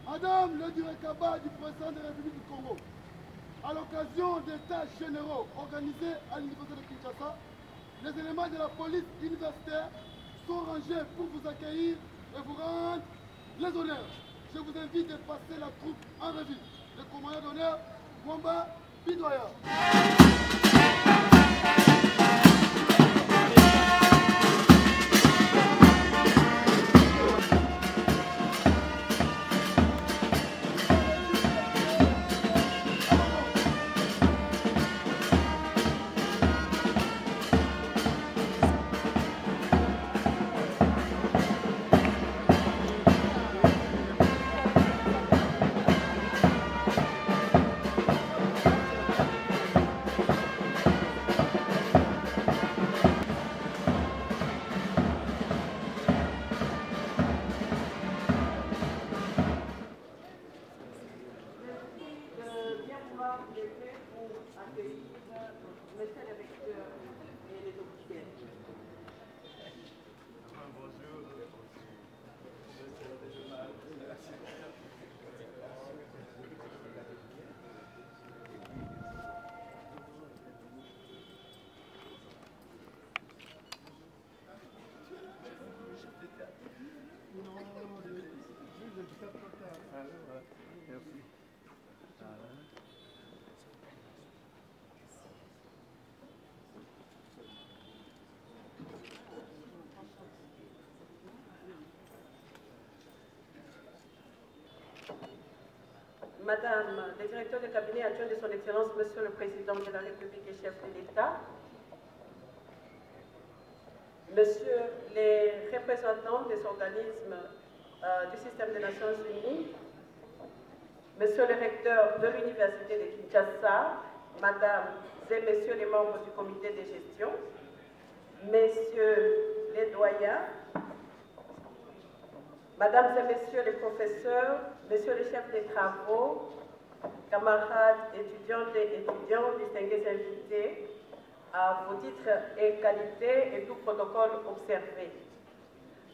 Madame le directeur du président de la République du Congo, à l'occasion des tâches généraux organisés à l'université de Kinshasa, les éléments de la police universitaire sont rangés pour vous accueillir et vous rendre les honneurs. Je vous invite à passer la troupe en revue. Le commandant d'honneur, Mwamba Bidoya. Madame le directeur de cabinet adjoint de son Excellence, Monsieur le Président de la République et chef de l'État, Monsieur les représentants des organismes du système des Nations Unies, Monsieur le recteur de l'Université de Kinshasa, Madame et Messieurs les membres du comité de gestion, Messieurs les doyens, Mesdames et Messieurs les professeurs, Messieurs les chefs des travaux, camarades étudiantes et étudiants, distingués invités, à vos titres et qualités et tout protocole observé.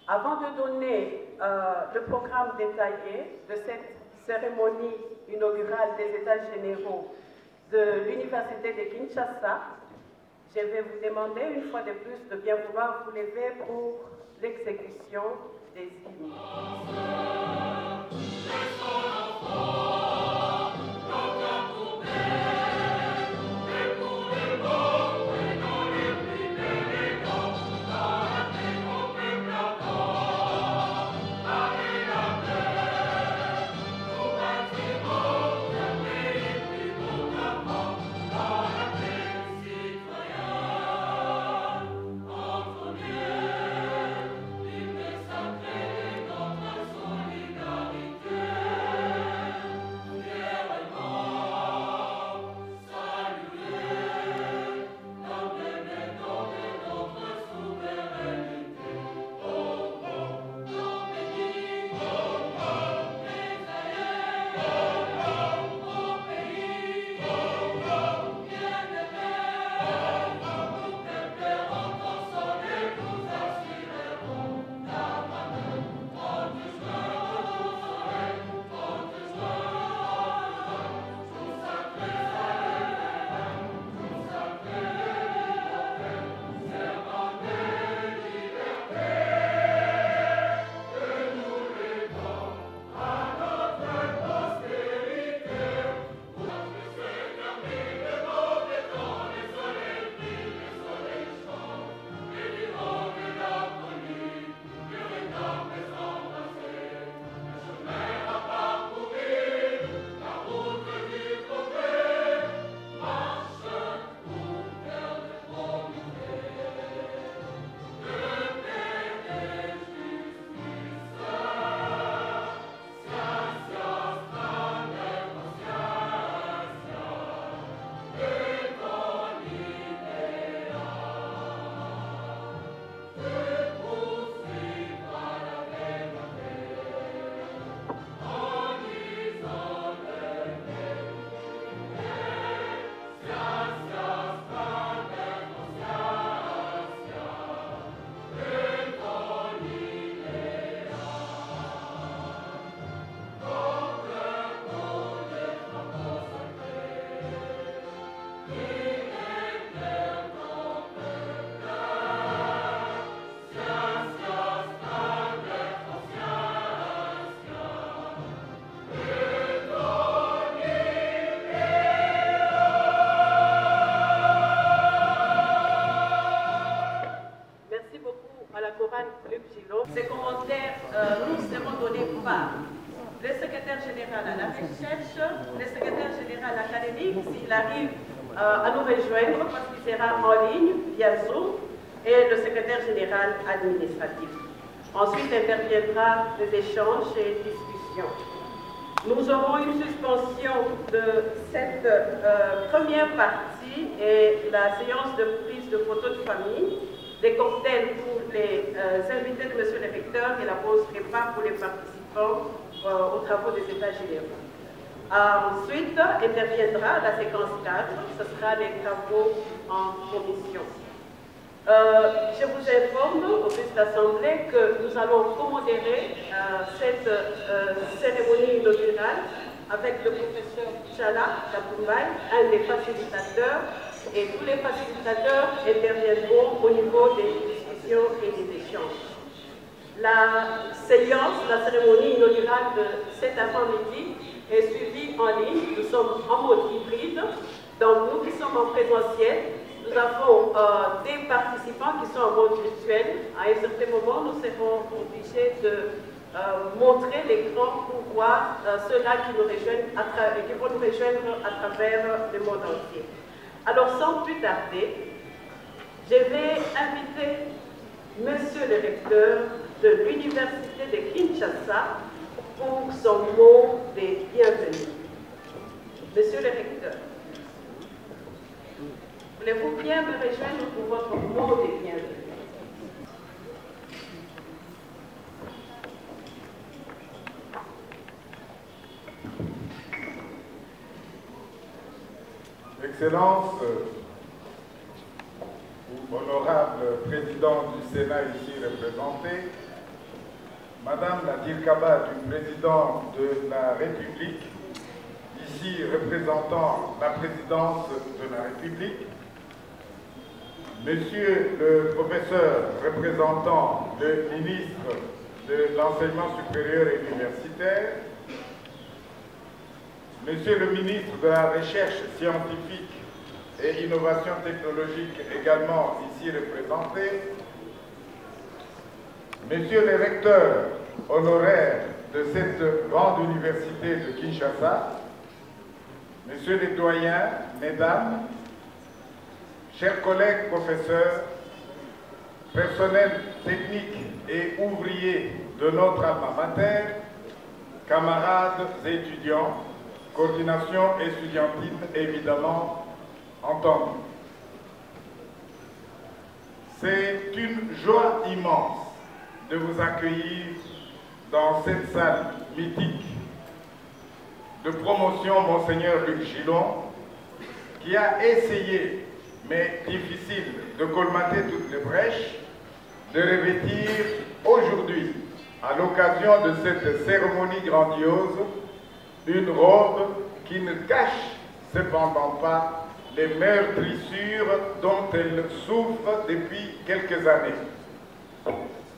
Avant de donner le programme détaillé de cette cérémonie inaugurale des États généraux de l'Université de Kinshasa, je vais vous demander une fois de plus de bien vouloir vous lever pour l'exécution des hymnes. général à la recherche, le secrétaire général académique, s'il arrive à nous rejoindre, parce qu'il sera en ligne via Zoom, et le secrétaire général administratif. Ensuite interviendra les échanges et discussions. Nous aurons une suspension de cette première partie et la séance de prise de photos de famille, des cocktails pour les invités de M. le recteur et la pause repas pour les participants aux travaux des États généraux. Ensuite interviendra la séquence 4, ce sera les travaux en commission. Je vous informe au plus de l'Assemblée que nous allons commodérer cette cérémonie inaugurale avec le professeur Chala Kapoumbaï, un des facilitateurs, et tous les facilitateurs interviendront au niveau des discussions et des échanges. La séance, la cérémonie inaugurale de cet après-midi est suivie en ligne. Nous sommes en mode hybride, donc nous qui sommes en présentiel, nous avons des participants qui sont en mode virtuel. À un certain moment, nous serons obligés de montrer l'écran pour voir ceux-là qui vont nous rejoindre à travers le monde entier. Alors, sans plus tarder, je vais inviter Monsieur le recteur de l'Université de Kinshasa pour son mot de bienvenue. Monsieur le recteur, voulez-vous bien me rejoindre pour votre mot de bienvenue? Excellence, honorable président du Sénat ici représenté, Madame Nadir Kaba, du président de la République, ici représentant la présidence de la République, Monsieur le professeur représentant le ministre de l'Enseignement supérieur et universitaire, Monsieur le ministre de la Recherche scientifique et innovation technologique également ici représenté, Monsieur le recteur honoraire de cette grande université de Kinshasa, Messieurs les doyens, Mesdames, chers collègues professeurs, personnel technique et ouvriers de notre alma mater, camarades et étudiants, coordination estudiantine évidemment entendue. C'est une joie immense de vous accueillir dans cette salle mythique de promotion Monseigneur Luc Gillon, qui a essayé, mais difficile, de colmater toutes les brèches, de revêtir aujourd'hui, à l'occasion de cette cérémonie grandiose, une robe qui ne cache cependant pas les meurtrissures dont elle souffre depuis quelques années.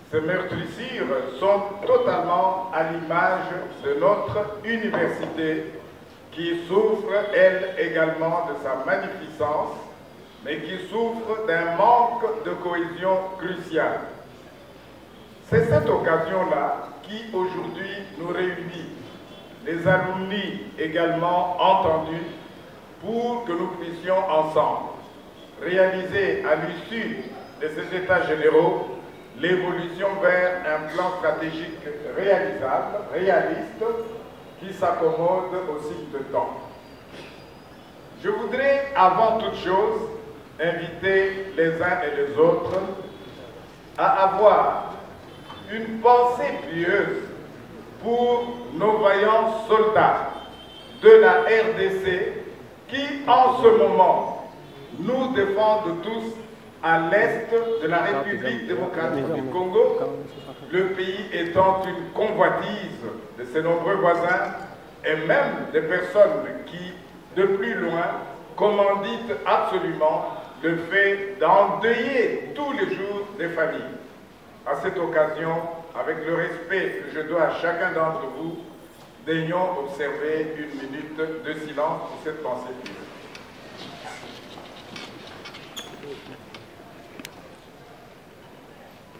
Ces meurtrissures sont totalement à l'image de notre université qui souffre, elle également, de sa magnificence, mais qui souffre d'un manque de cohésion cruciale. C'est cette occasion-là qui aujourd'hui nous réunit, les alumni également entendus, pour que nous puissions ensemble réaliser à l'issue de ces états généraux l'évolution vers un plan stratégique réalisable, réaliste, qui s'accommode au cycle de temps. Je voudrais, avant toute chose, inviter les uns et les autres à avoir une pensée pieuse pour nos vaillants soldats de la RDC qui, en ce moment, nous défendent tous à l'est de la République démocratique du Congo, le pays étant une convoitise de ses nombreux voisins et même des personnes qui, de plus loin, commanditent absolument le fait d'endeuiller tous les jours des familles. À cette occasion, avec le respect que je dois à chacun d'entre vous, daignons observer une minute de silence pour cette pensée pieuse.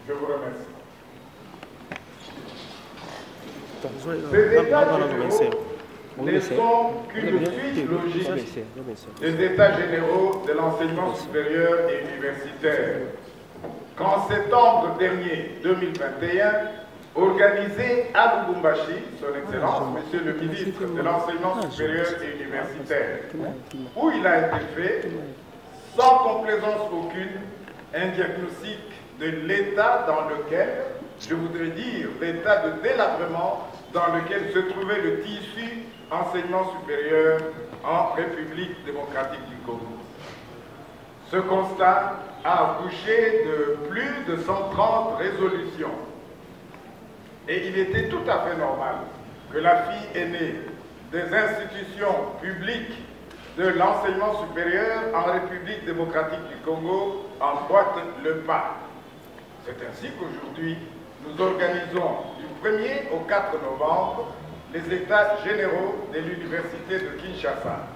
Je vous remercie. Ces états généraux ne sont qu'une suite logique des États généraux de l'enseignement supérieur et universitaire. Qu'en septembre dernier 2021, organisé à Lubumbashi, Son Excellence, Monsieur le ministre de l'Enseignement supérieur et universitaire, où il a été fait, sans complaisance aucune, un diagnostic de l'état dans lequel, je voudrais dire, l'état de délabrement dans lequel se trouvait le tissu enseignement supérieur en République démocratique du Congo. Ce constat a accouché de plus de 130 résolutions. Et il était tout à fait normal que la fille aînée des institutions publiques de l'enseignement supérieur en République démocratique du Congo emboîte le pas. C'est ainsi qu'aujourd'hui, nous organisons du 1er au 4 novembre les États généraux de l'Université de Kinshasa.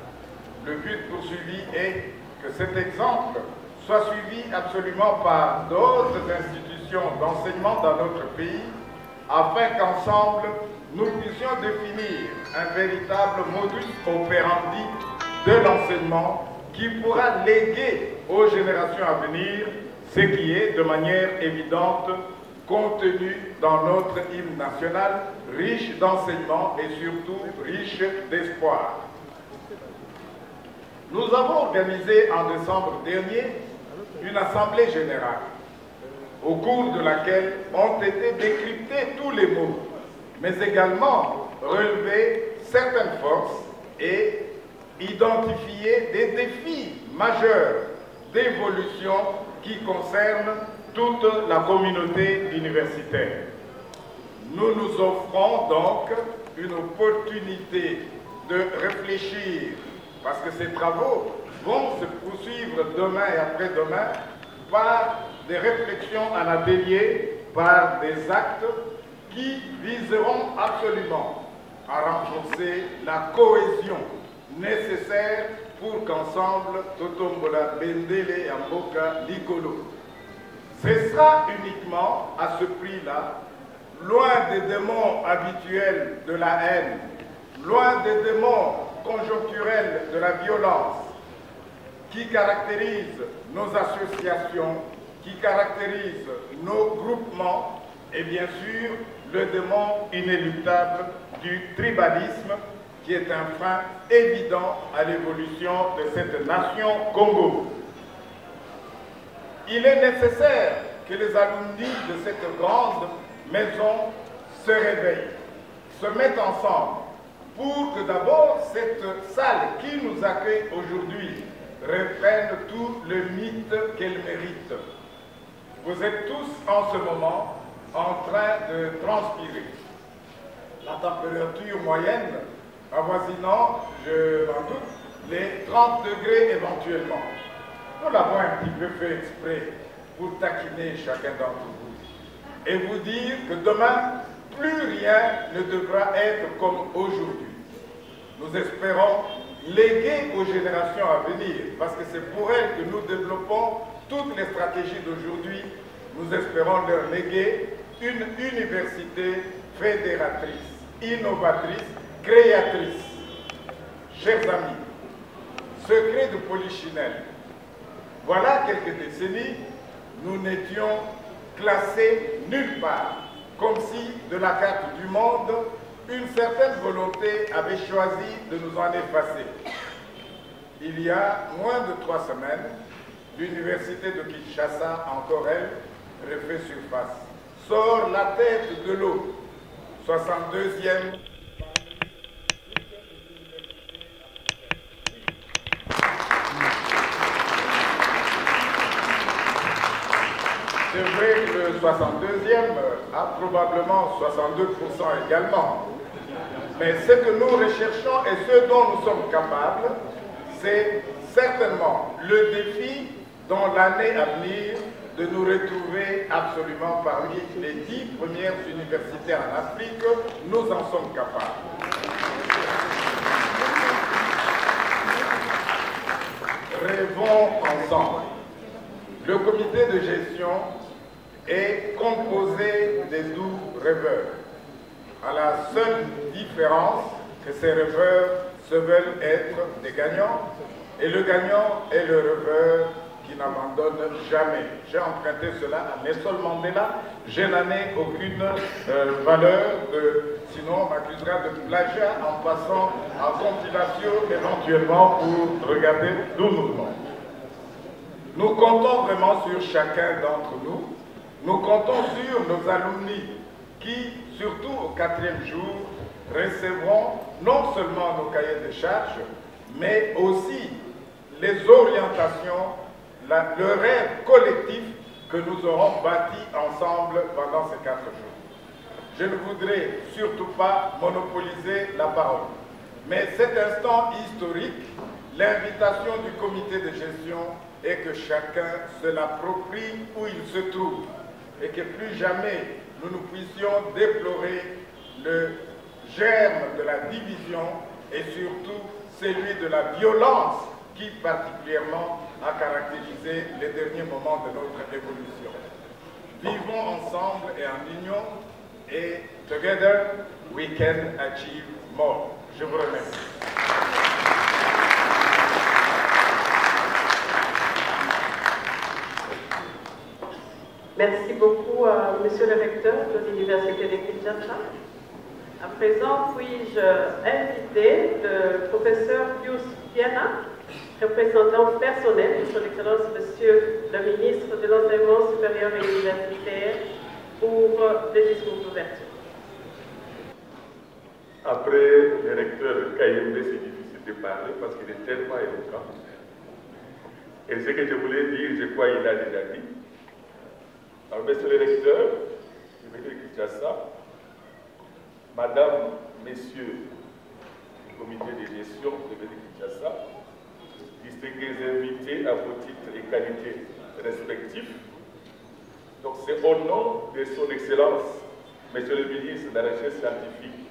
Le but poursuivi est que cet exemple soit suivi absolument par d'autres institutions d'enseignement dans notre pays, afin qu'ensemble, nous puissions définir un véritable modus operandi de l'enseignement qui pourra léguer aux générations à venir ce qui est de manière évidente contenu dans notre hymne national, riche d'enseignement et surtout riche d'espoir. Nous avons organisé en décembre dernier une assemblée générale, au cours de laquelle ont été décryptés tous les mots, mais également relevés certaines forces et identifiés des défis majeurs d'évolution qui concernent toute la communauté universitaire. Nous nous offrons donc une opportunité de réfléchir, parce que ces travaux vont se poursuivre demain et après-demain par des réflexions en atelier, par des actes qui viseront absolument à renforcer la cohésion nécessaire pour qu'ensemble, Totombola, Bendele, Amboka, Likolo. Ce sera uniquement à ce prix-là, loin des démons habituels de la haine, loin des démons conjoncturels de la violence, qui caractérisent nos associations, qui caractérisent nos groupements, et bien sûr le démon inéluctable du tribalisme, qui est un frein évident à l'évolution de cette nation Congo. Il est nécessaire que les alumni de cette grande maison se réveillent, se mettent ensemble, pour que d'abord cette salle qui nous accueille aujourd'hui reprenne tout le mythe qu'elle mérite. Vous êtes tous en ce moment en train de transpirer. La température moyenne avoisinant, je m'en doute, les 30 degrés éventuellement. Nous l'avons un petit peu fait exprès pour taquiner chacun d'entre vous et vous dire que demain, plus rien ne devra être comme aujourd'hui. Nous espérons léguer aux générations à venir, parce que c'est pour elles que nous développons toutes les stratégies d'aujourd'hui. Nous espérons leur léguer une université fédératrice, innovatrice, créatrice. Chers amis, secret de Polichinelle. Voilà quelques décennies, nous n'étions classés nulle part, comme si de la carte du monde, une certaine volonté avait choisi de nous en effacer. Il y a moins de 3 semaines, l'université de Kinshasa, encore elle, refait surface. Sort la tête de l'eau, 62e. C'est vrai que le 62e a probablement 62% également. Mais ce que nous recherchons et ce dont nous sommes capables, c'est certainement le défi dans l'année à venir de nous retrouver absolument parmi les 10 premières universités en Afrique. Nous en sommes capables. Rêvons ensemble. Le comité de gestion est composé des doux rêveurs, à la seule différence que ces rêveurs se veulent être des gagnants, et le gagnant est le rêveur qui n'abandonne jamais. J'ai emprunté cela à Nelson Mandela. Je n'en ai aucune valeur, sinon on m'accusera de plagiat en passant en compilation éventuellement pour regarder d'où nous venons. Nous comptons vraiment sur chacun d'entre nous. Nous comptons sur nos alumni qui, surtout au 4e jour, recevront non seulement nos cahiers de charges, mais aussi les orientations, le rêve collectif que nous aurons bâti ensemble pendant ces 4 jours. Je ne voudrais surtout pas monopoliser la parole, mais cet instant historique, l'invitation du comité de gestion est que chacun se l'approprie où il se trouve et que plus jamais nous ne puissions déplorer le germe de la division et surtout celui de la violence qui particulièrement a caractérisé les derniers moments de notre évolution. Vivons ensemble et en union et together we can achieve more. Je vous remercie. Merci beaucoup à Monsieur le recteur de l'Université de Kinshasa. À présent, puis-je inviter le professeur Pius Piana, représentant personnel de son Excellence Monsieur le ministre de l'Enseignement supérieur et universitaire, pour le discours d'ouverture. Après le recteur Kayembe, c'est difficile de parler parce qu'il est tellement éloquent. Et ce que je voulais dire, je crois qu'il a déjà dit. Alors, monsieur le recteur, je vais dire Kinshasa, madame, messieurs du comité de gestion de Kinshasa, distingués invités à vos titres et qualités respectifs. Donc, c'est au nom de son Excellence, monsieur le ministre de la Recherche scientifique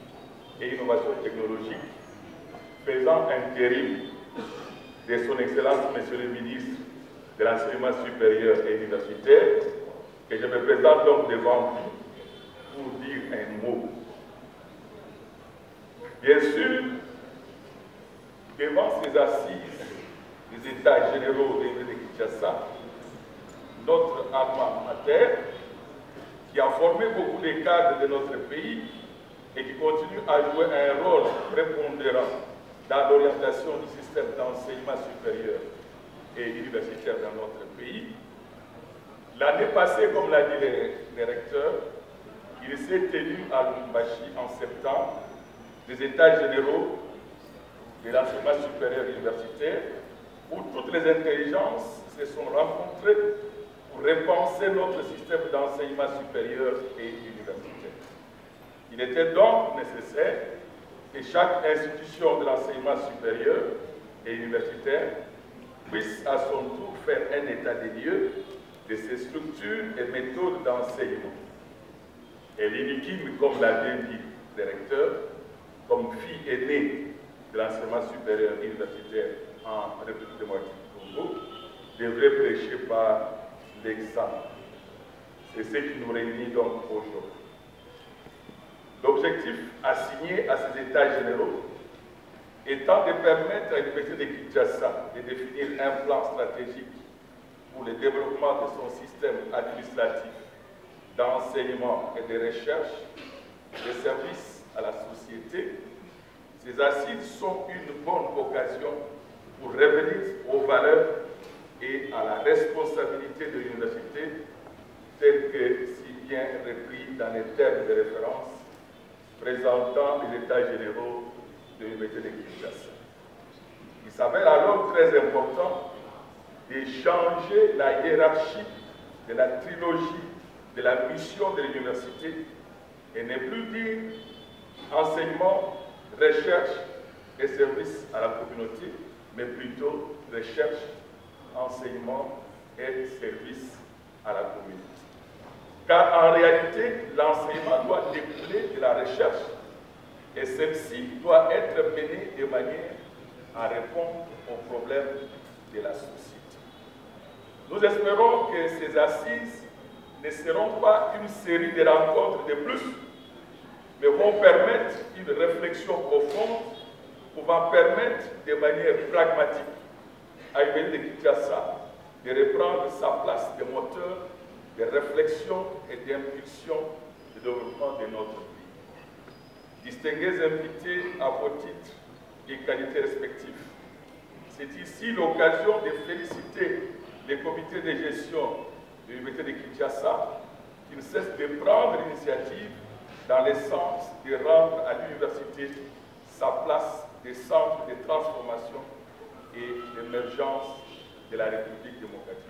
et innovation technologique, faisant intérim de son Excellence, monsieur le ministre de l'Enseignement supérieur et universitaire, que je me présente donc devant vous pour dire un mot. Bien sûr, devant ces assises des États généraux de Kinshasa, notre alma mater, qui a formé beaucoup de cadres de notre pays et qui continue à jouer un rôle prépondérant dans l'orientation du système d'enseignement supérieur et universitaire dans notre pays. L'année passée, comme l'a dit le recteur, il s'est tenu à Lubumbashi en septembre des États généraux de l'enseignement supérieur et universitaire, où toutes les intelligences se sont rencontrées pour repenser notre système d'enseignement supérieur et universitaire. Il était donc nécessaire que chaque institution de l'enseignement supérieur et universitaire puisse à son tour faire un état des lieux de ses structures et méthodes d'enseignement. Et l'INIKIM, comme l'a bien dit le recteur, comme fille aînée de l'enseignement supérieur et universitaire en République démocratique du Congo, devrait prêcher par l'exemple. C'est ce qui nous réunit donc aujourd'hui. L'objectif assigné à ces États généraux étant de permettre à l'Université de Kinshasa de définir un plan stratégique pour le développement de son système administratif d'enseignement et de recherche, de services à la société. Ces assises sont une bonne occasion pour revenir aux valeurs et à la responsabilité de l'université, telle que si bien repris dans les termes de référence présentant les États généraux de l'Université de Kinshasa. Il s'avère alors très important de changer la hiérarchie de la trilogie de la mission de l'université et ne plus dire enseignement, recherche et service à la communauté, mais plutôt recherche, enseignement et service à la communauté. Car en réalité, l'enseignement doit découler de la recherche et celle-ci doit être menée de manière à répondre aux problèmes de la société. Nous espérons que ces assises ne seront pas une série de rencontres de plus, mais vont permettre une réflexion profonde pouvant permettre de manière pragmatique à l'Université de Kinshasa de reprendre sa place de moteur de réflexion et d'impulsion du développement de notre pays. Distingués invités à vos titres et qualités respectifs, c'est ici l'occasion de féliciter les comités de gestion de l'Université de Kinshasa qui ne cessent de prendre l'initiative dans le sens de rendre à l'université sa place de centre de transformation et d'émergence de la République démocratique.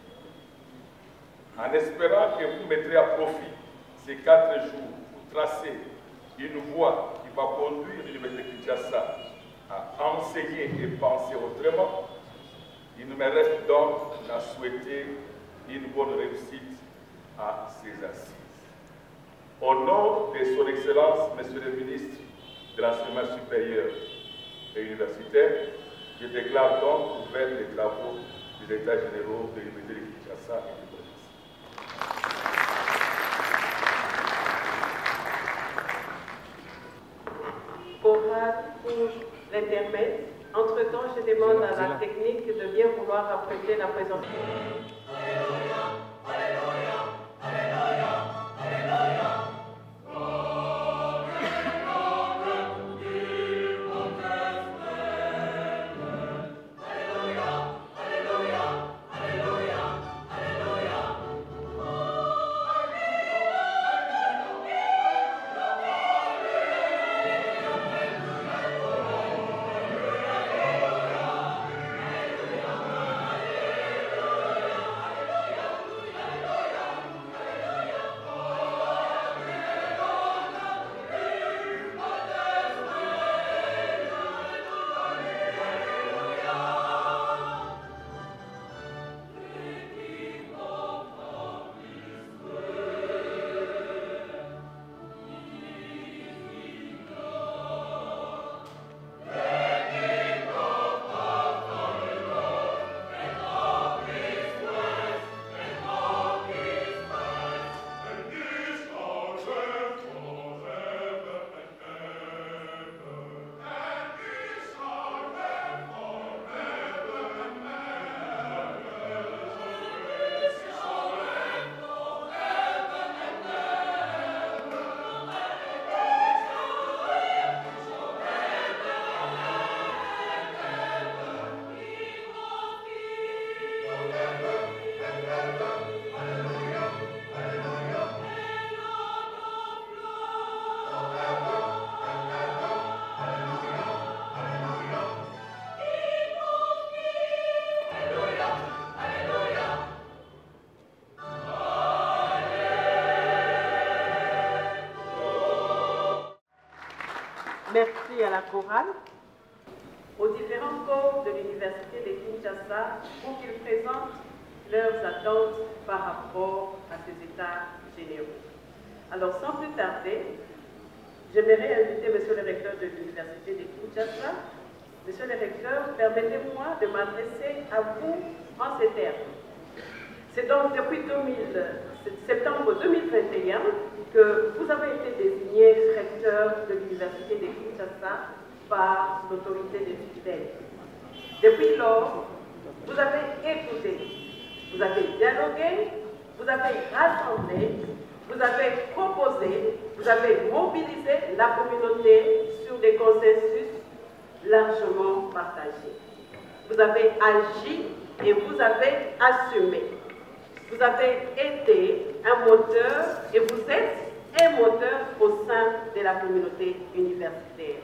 En espérant que vous mettrez à profit ces 4 jours pour tracer une voie qui va conduire l'Université de Kinshasa à enseigner et penser autrement, il ne me reste donc à souhaiter une bonne réussite à ces assises. Au nom de Son Excellence, Monsieur le Ministre de l'Enseignement supérieur et universitaire, je déclare donc ouvert les travaux des États généraux de l'Université de Kinshasa et de Boris. Chorale pour l'intermède. Entre-temps, je demande à la technique de bien vouloir apprêter la présentation. Merci à la chorale, aux différents corps de l'Université de Kinshasa pour qu'ils présentent leurs attentes par rapport à ces états généraux. Alors, sans plus tarder, j'aimerais inviter Monsieur le recteur de l'Université de Kinshasa. Monsieur le recteur, permettez-moi de m'adresser à vous en ces termes. C'est donc depuis septembre 2021 que vous avez été désigné recteur de l'Université de Kinshasa par l'autorité de tutelle. Depuis lors, vous avez écouté, vous avez dialogué, vous avez rassemblé, vous avez proposé, vous avez mobilisé la communauté sur des consensus largement partagés. Vous avez agi et vous avez assumé. Vous avez été un moteur et vous êtes un moteur au sein de la communauté universitaire.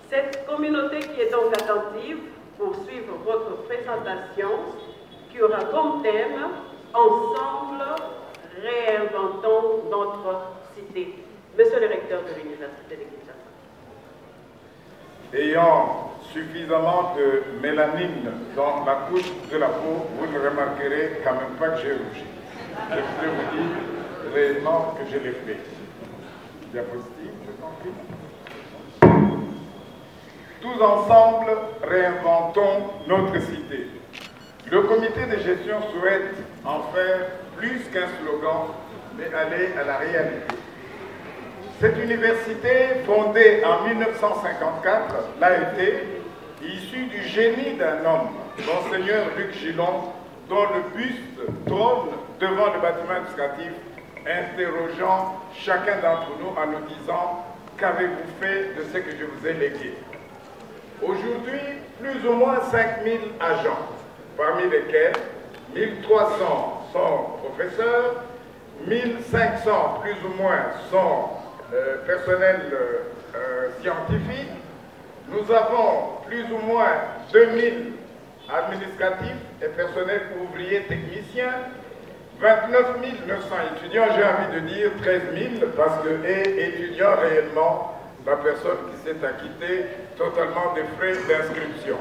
Cette communauté qui est donc attentive pour suivre votre présentation, qui aura comme thème « Ensemble, réinventons notre cité ». Monsieur le recteur de l'Université de Kinshasa. Ayant suffisamment de mélanine dans la couche de la peau, vous ne remarquerez quand même pas que j'ai rougi. Je peux vous dire réellement que je l'ai fait. Diapositive, je t'en prie. Tous ensemble, réinventons notre cité. Le comité de gestion souhaite en faire plus qu'un slogan, mais aller à la réalité. Cette université, fondée en 1954, l'a été issue du génie d'un homme, Monseigneur Luc Gillon, dont le buste trône devant le bâtiment administratif, interrogeant chacun d'entre nous en nous disant « Qu'avez-vous fait de ce que je vous ai légué ?» Aujourd'hui, plus ou moins 5000 agents, parmi lesquels 1300 sont professeurs, 1500 plus ou moins sont personnels scientifiques. Nous avons plus ou moins 2000 administratifs et personnels ouvriers techniciens, 29 900 étudiants, j'ai envie de dire 13 000 parce que étudiants réellement, la personne qui s'est acquittée totalement des frais d'inscription.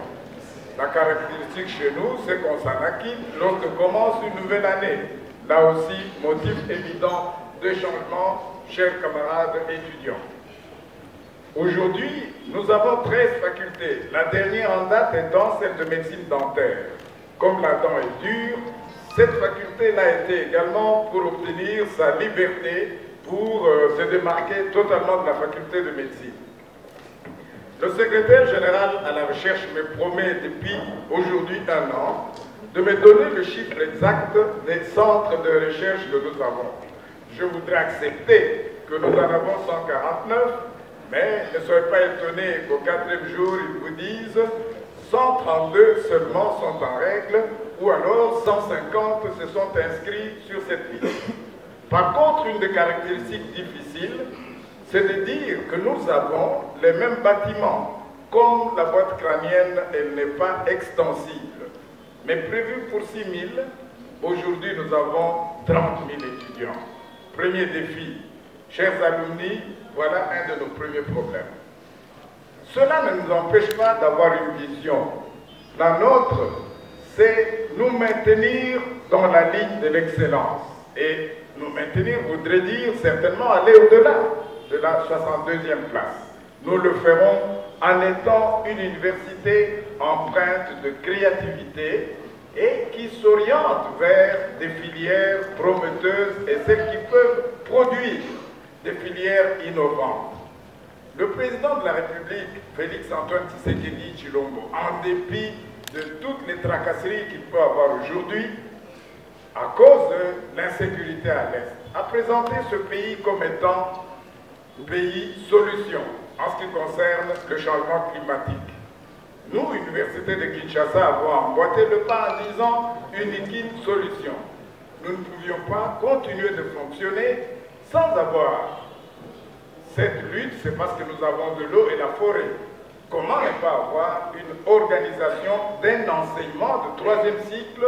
La caractéristique chez nous, c'est qu'on s'en acquitte lorsque commence une nouvelle année. Là aussi, motif évident de changement, chers camarades étudiants. Aujourd'hui, nous avons 13 facultés. La dernière en date étant celle de médecine dentaire. Comme la dent est dure, cette faculté a été également pour obtenir sa liberté, pour se démarquer totalement de la faculté de médecine. Le secrétaire général à la recherche me promet depuis aujourd'hui 1 an de me donner le chiffre exact des centres de recherche que nous avons. Je voudrais accepter que nous en avons 149, mais ne soyez pas étonnés qu'au 4e jour, ils vous disent 132 seulement sont en règle, ou alors 150 se sont inscrits sur cette liste. Par contre, une des caractéristiques difficiles, c'est de dire que nous avons les mêmes bâtiments. Comme la boîte crânienne, elle n'est pas extensible, mais prévue pour 6 000, aujourd'hui nous avons 30 000 étudiants. Premier défi, chers alumni, voilà un de nos premiers problèmes. Cela ne nous empêche pas d'avoir une vision. La nôtre, c'est nous maintenir dans la ligne de l'excellence. Et nous maintenir voudrait dire certainement aller au-delà de la 62e place. Nous le ferons en étant une université empreinte de créativité et qui s'oriente vers des filières prometteuses et celles qui peuvent produire des filières innovantes. Le président de la République, Félix-Antoine Tshisekedi Tshilombo, en dépit de toutes les tracasseries qu'il peut avoir aujourd'hui, à cause de l'insécurité à l'Est, a présenté ce pays comme étant pays solution en ce qui concerne le changement climatique. Nous, Université de Kinshasa, avons emboîté le pas en disant unique solution. Nous ne pouvions pas continuer de fonctionner sans avoir cette lutte, c'est parce que nous avons de l'eau et la forêt. Comment ne pas avoir une organisation d'un enseignement de 3e cycle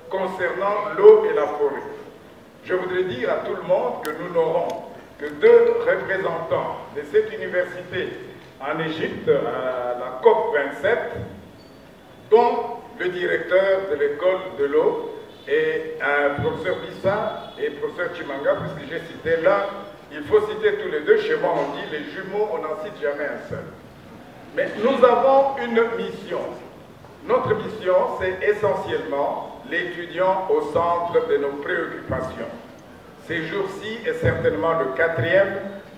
concernant l'eau et la forêt? Je voudrais dire à tout le monde que nous n'aurons que 2 représentants de cette université en Égypte à la COP 27, dont le directeur de l'école de l'eau et un professeur Bissa et professeur Chimanga, puisque j'ai cité là, il faut citer tous les 2. Chez moi on dit les jumeaux, on n'en cite jamais un seul. Mais nous avons une mission. Notre mission, c'est essentiellement l'étudiant au centre de nos préoccupations. Ces jours-ci, et certainement le 4e,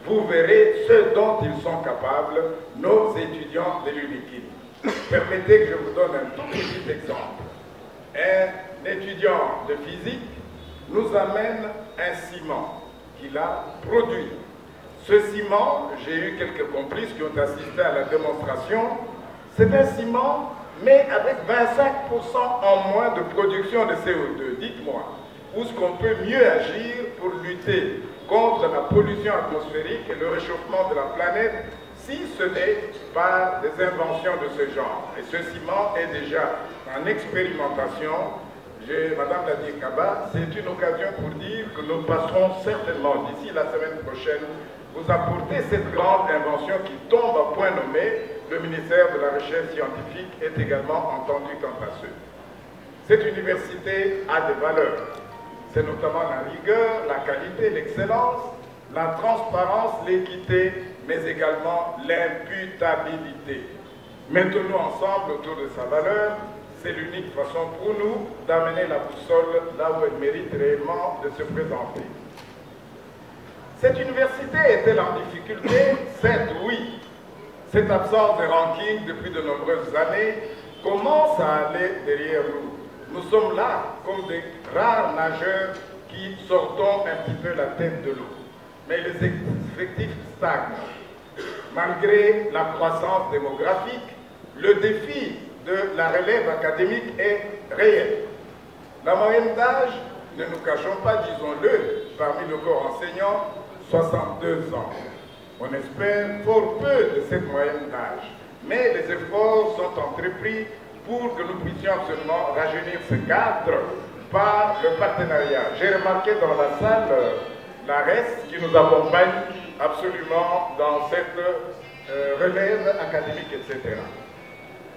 vous verrez ce dont ils sont capables, nos étudiants de l'UNIKIN. Permettez que je vous donne un tout petit exemple. Un étudiant de physique nous amène un ciment qu'il a produit. Ce ciment, j'ai eu quelques complices qui ont assisté à la démonstration, c'est un ciment, mais avec 25% en moins de production de CO2. Dites-moi, où est-ce qu'on peut mieux agir pour lutter contre la pollution atmosphérique et le réchauffement de la planète, si ce n'est par des inventions de ce genre. Et ce ciment est déjà en expérimentation. Madame Nadia Kaba, c'est une occasion pour dire que nous passerons certainement d'ici la semaine prochaine vous apporter cette grande invention qui tombe à point nommé. Le ministère de la Recherche scientifique est également entendu quant à ce. Cette université a des valeurs. C'est notamment la rigueur, la qualité, l'excellence, la transparence, l'équité, mais également l'imputabilité. Mettons-nous ensemble autour de sa valeur. C'est l'unique façon pour nous d'amener la boussole là où elle mérite réellement de se présenter. Cette université est-elle en difficulté? Certes, oui. Cette absence de ranking depuis de nombreuses années commence à aller derrière nous. Nous sommes là comme des rares nageurs qui sortons un petit peu la tête de l'eau. Mais les effectifs stagnent. Malgré la croissance démographique, le défi de la relève académique est réel. La moyenne d'âge, ne nous cachons pas, disons-le, parmi le corps enseignant, 62 ans. On espère fort peu de cette moyenne d'âge, mais les efforts sont entrepris pour que nous puissions absolument rajeunir ce cadre par le partenariat. J'ai remarqué dans la salle l'ARES qui nous accompagne absolument dans cette relève académique, etc.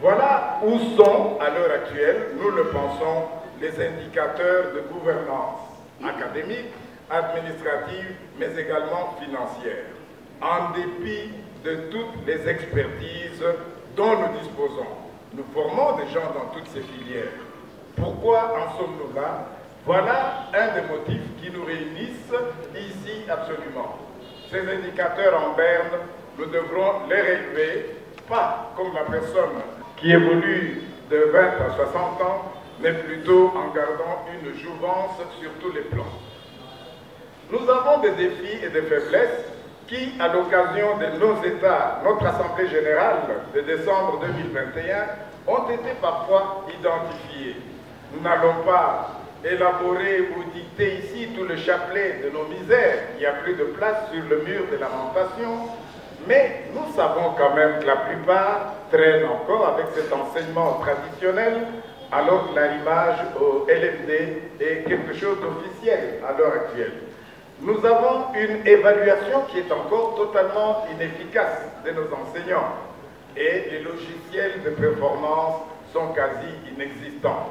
Voilà où sont, à l'heure actuelle, nous le pensons, les indicateurs de gouvernance académique, administrative, mais également financière, en dépit de toutes les expertises dont nous disposons. Nous formons des gens dans toutes ces filières. Pourquoi en sommes-nous là? Voilà un des motifs qui nous réunissent ici absolument. Ces indicateurs en berne, nous devrons les relever, pas comme la personne qui évolue de 20 à 60 ans, mais plutôt en gardant une jouvence sur tous les plans. Nous avons des défis et des faiblesses qui, à l'occasion de nos États, notre Assemblée générale de décembre 2021, ont été parfois identifiés. Nous n'allons pas élaborer ou dicter ici tout le chapelet de nos misères. Il n'y a plus de place sur le mur des lamentations, mais nous savons quand même que la plupart traînent encore avec cet enseignement traditionnel, alors que l'arrivage au LMD est quelque chose d'officiel à l'heure actuelle. Nous avons une évaluation qui est encore totalement inefficace de nos enseignants et les logiciels de performance sont quasi inexistants.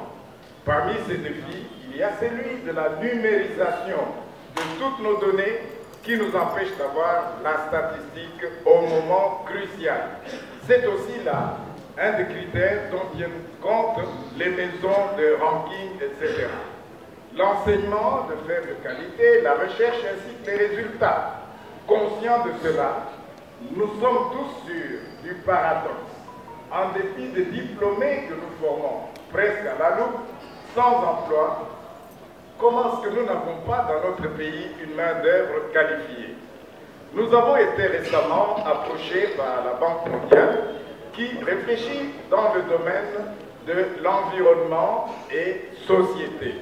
Parmi ces défis, il y a celui de la numérisation de toutes nos données qui nous empêche d'avoir la statistique au moment crucial. C'est aussi là un des critères dont tiennent compte les maisons de ranking, etc. L'enseignement de faible qualité, la recherche ainsi que les résultats. Conscients de cela, nous sommes tous sûrs du paradoxe. En dépit des diplômés que nous formons, presque à la loupe, sans emploi, comment est-ce que nous n'avons pas dans notre pays une main-d'œuvre qualifiée? Nous avons été récemment approchés par la Banque mondiale qui réfléchit dans le domaine de l'environnement et société,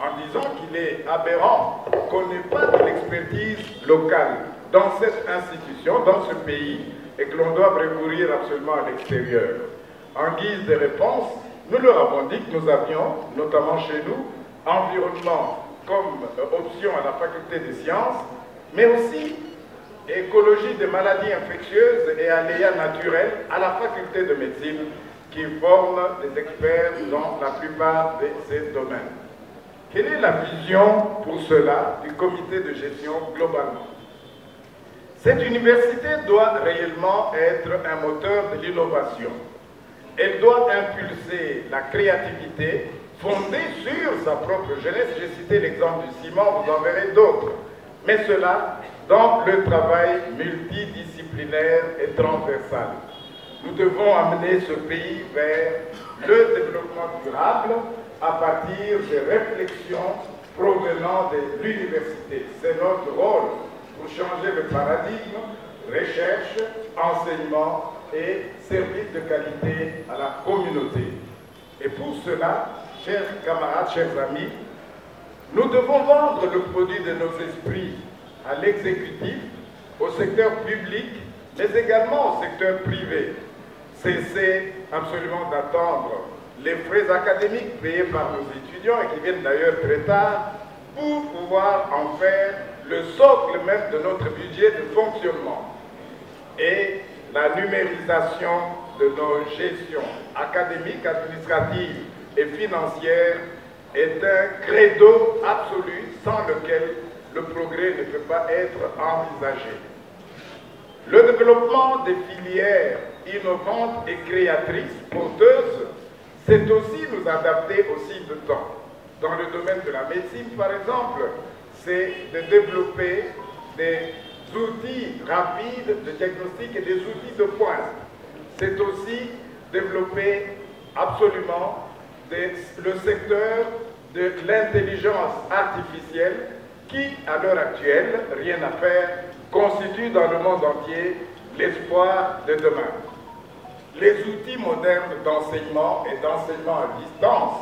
en disant qu'il est aberrant qu'on n'ait pas de l'expertise locale dans cette institution, dans ce pays, et que l'on doit recourir absolument à l'extérieur. En guise de réponse, nous leur avons dit que nous avions, notamment chez nous, environnement comme option à la faculté des sciences, mais aussi écologie des maladies infectieuses et aléas naturels à la faculté de médecine, qui forme des experts dans la plupart de ces domaines. Quelle est la vision pour cela du comité de gestion globalement? Cette université doit réellement être un moteur de l'innovation. Elle doit impulser la créativité fondée sur sa propre jeunesse. J'ai cité l'exemple du ciment, vous en verrez d'autres. Mais cela dans le travail multidisciplinaire et transversal. Nous devons amener ce pays vers le développement durable à partir des réflexions provenant de l'université. C'est notre rôle pour changer le paradigme, recherche, enseignement et service de qualité à la communauté. Et pour cela, chers camarades, chers amis, nous devons vendre le produit de nos esprits à l'exécutif, au secteur public, mais également au secteur privé. Cesser absolument d'attendre les frais académiques payés par nos étudiants et qui viennent d'ailleurs très tard pour pouvoir en faire le socle même de notre budget de fonctionnement. Et la numérisation de nos gestions académiques, administratives et financières est un credo absolu sans lequel le progrès ne peut pas être envisagé. Le développement des filières innovantes et créatrices, porteuses, c'est aussi nous adapter au cycle de temps. Dans le domaine de la médecine, par exemple, c'est de développer des outils rapides de diagnostic et des outils de pointe. C'est aussi développer absolument le secteur de l'intelligence artificielle qui, à l'heure actuelle, rien à faire, constitue dans le monde entier l'espoir de demain. Les outils modernes d'enseignement et d'enseignement à distance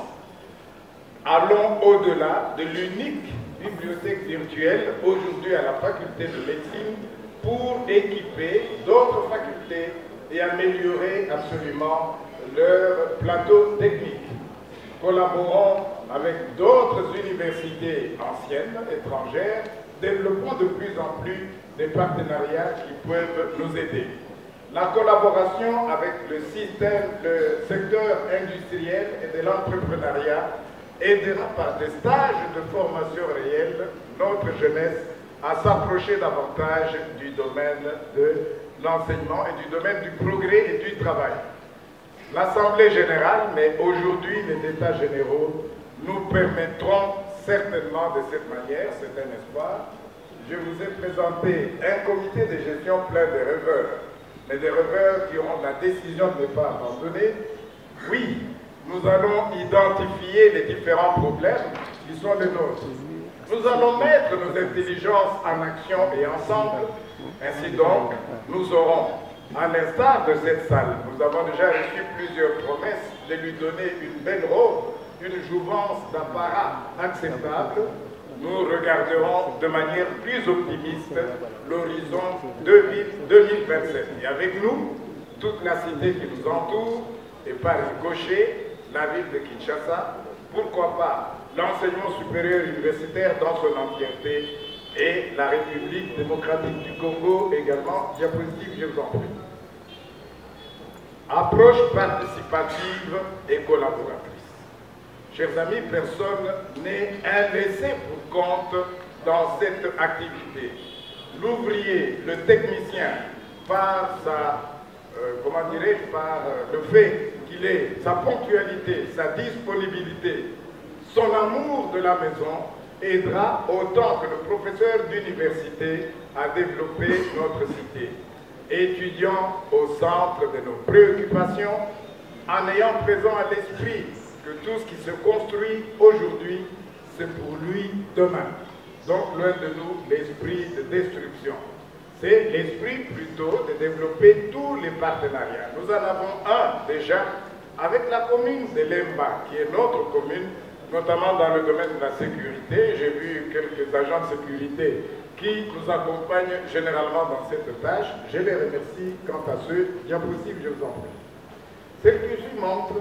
allons au-delà de l'unique bibliothèque virtuelle aujourd'hui à la faculté de médecine pour équiper d'autres facultés et améliorer absolument leur plateau technique. Collaborons avec d'autres universités anciennes, étrangères, développons de plus en plus des partenariats qui peuvent nous aider. La collaboration avec le secteur industriel et de l'entrepreneuriat aidera par des stages de formation réelle notre jeunesse à s'approcher davantage du domaine de l'enseignement et du domaine du progrès et du travail. L'Assemblée générale, mais aujourd'hui les États généraux, nous permettront certainement de cette manière, c'est un espoir. Je vous ai présenté un comité de gestion plein de rêveurs, mais des rêveurs qui auront la décision de ne pas abandonner. Oui, nous allons identifier les différents problèmes qui sont les nôtres. Nous allons mettre nos intelligences en action et ensemble. Ainsi donc, nous aurons, à l'instar de cette salle, nous avons déjà reçu plusieurs promesses de lui donner une belle robe, une jouvence d'apparat acceptable. Nous regarderons de manière plus optimiste l'horizon 2027. Et avec nous, toute la cité qui nous entoure, et par ricochet, la ville de Kinshasa, pourquoi pas l'enseignement supérieur universitaire dans son entièreté et la République démocratique du Congo également. Diapositive, je vous en prie. Approche participative et collaboratrice. Chers amis, personne n'est un laissé pour compte dans cette activité. L'ouvrier, le technicien, par par le fait qu'il ait sa ponctualité, sa disponibilité, son amour de la maison, aidera autant que le professeur d'université à développer notre cité. Étudiant au centre de nos préoccupations, en ayant présent à l'esprit que tout ce qui se construit aujourd'hui, c'est pour lui demain. Donc, loin de nous, l'esprit de destruction. C'est l'esprit plutôt de développer tous les partenariats. Nous en avons un déjà avec la commune de Lemba, qui est notre commune, notamment dans le domaine de la sécurité. J'ai vu quelques agents de sécurité qui nous accompagnent généralement dans cette tâche. Je les remercie quant à ce diapositive, je vous en prie. Celle que je montre,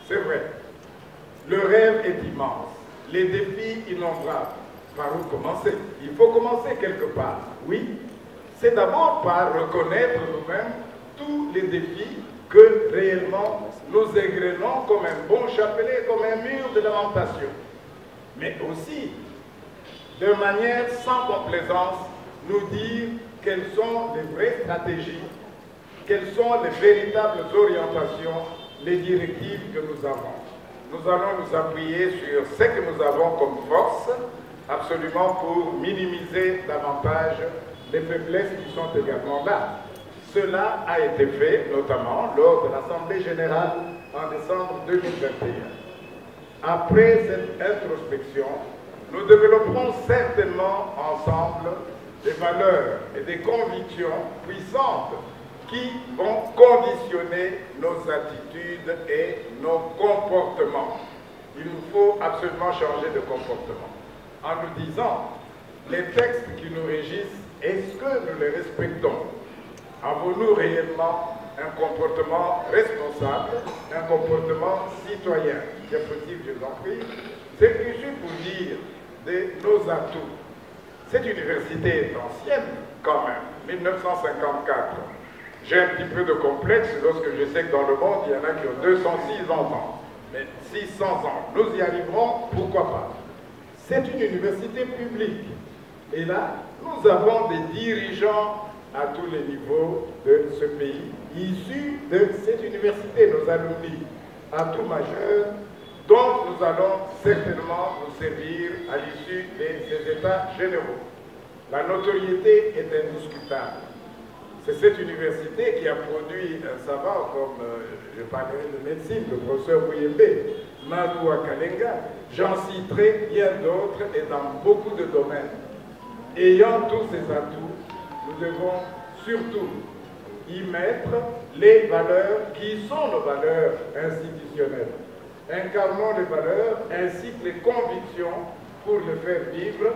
c'est vrai. Le rêve est immense, les défis innombrables. Par où commencer? Il faut commencer quelque part, oui. C'est d'abord par reconnaître nous-mêmes tous les défis que réellement nous égrenons comme un bon chapelet, comme un mur de lamentation. Mais aussi, de manière sans complaisance, nous dire quelles sont les vraies stratégies, quelles sont les véritables orientations, les directives que nous avons. Nous allons nous appuyer sur ce que nous avons comme force, absolument pour minimiser davantage les faiblesses qui sont également là. Cela a été fait notamment lors de l'Assemblée générale en décembre 2021. Après cette introspection, nous développerons certainement ensemble des valeurs et des convictions puissantes qui vont conditionner nos attitudes et nos comportements. Il nous faut absolument changer de comportement. En nous disant, les textes qui nous régissent, est-ce que nous les respectons? Avons-nous réellement un comportement responsable, un comportement citoyen? Diapositive, je vous en prie. C'est que je suis pour dire de nos atouts. Cette université est ancienne quand même, 1954. J'ai un petit peu de complexe lorsque je sais que dans le monde, il y en a qui ont 206 ans. Mais 600 ans, nous y arriverons, pourquoi pas? C'est une université publique. Et là, nous avons des dirigeants à tous les niveaux de ce pays, issus de cette université, nos alumni, à tout majeur, dont nous allons certainement nous servir à l'issue de ces états généraux. La notoriété est indiscutable. C'est cette université qui a produit un savant comme, je parlerai de médecine, le professeur Bouyembe, Madoua Kalenga. J'en citerai bien d'autres et dans beaucoup de domaines. Ayant tous ces atouts, nous devons surtout y mettre les valeurs qui sont nos valeurs institutionnelles. Incarnons les valeurs ainsi que les convictions pour les faire vivre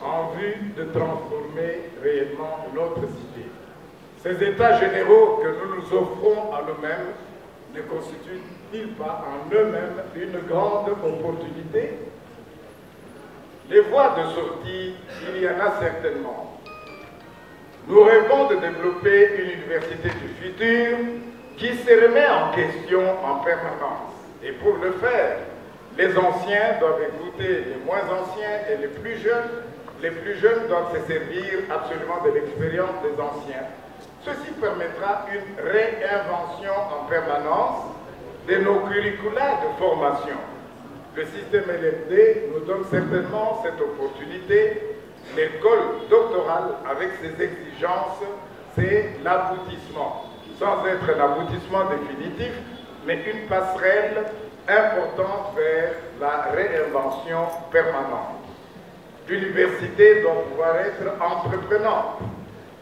en vue de transformer réellement notre cité. Ces états généraux que nous nous offrons à nous-mêmes ne constituent-ils pas en eux-mêmes une grande opportunité? Les voies de sortie, il y en a certainement. Nous rêvons de développer une université du futur qui se remet en question en permanence. Et pour le faire, les anciens doivent écouter les moins anciens et les plus jeunes. Les plus jeunes doivent se servir absolument de l'expérience des anciens. Ceci permettra une réinvention en permanence de nos curricula de formation. Le système LFD nous donne certainement cette opportunité. L'école doctorale, avec ses exigences, c'est l'aboutissement. Sans être un aboutissement définitif, mais une passerelle importante vers la réinvention permanente. L'université doit pouvoir être entreprenante,